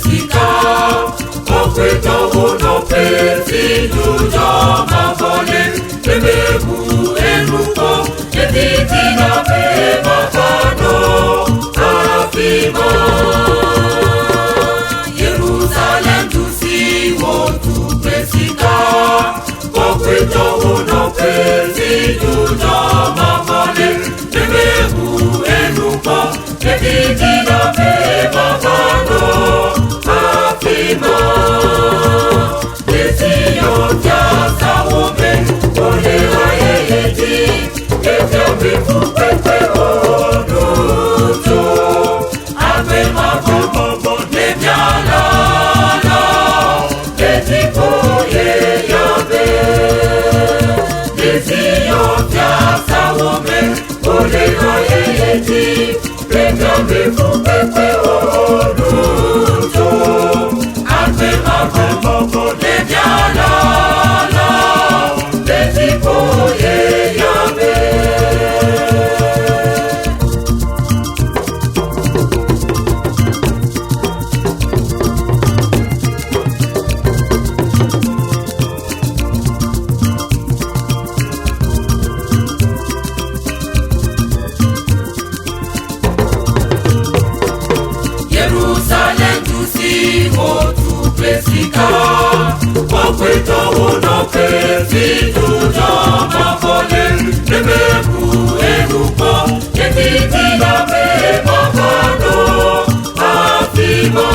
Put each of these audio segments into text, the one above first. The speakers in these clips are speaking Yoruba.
pesika okweto wono pesi jujo mafole bebebu enuko etiti na pe mafano afimo Jerusalem tu si wotu pesika okweto wono pesi jujo mafole bebebu enuko etiti na pe mafano afimo Desio sawome ole ayeti Ete bifu pepe onuto Ame mabobo nebyalala Eti koye yabe Desio sawome ole ayeti Ete bifu pepe onuto Ame mabobo nebyalala Eti koye yabe Jerusalem tu si wotu pesika Okweto wono pesi jujo mafole Nebebu enuko etiti na me mafano afimo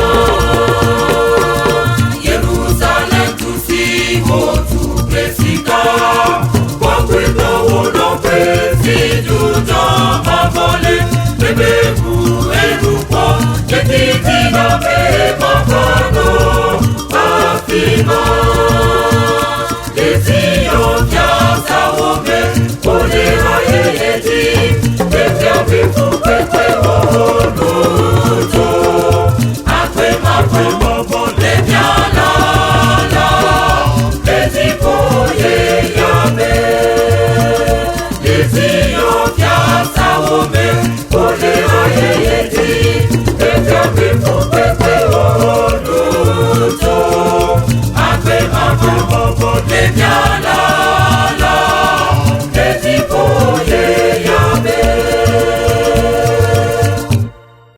Jerusalem tu si wotu pesika Okweto wono pesi jujo mafole Nebebu enuko etiti na me mafano afimo Desio sawome ole ayeti Ete bifu pepe ono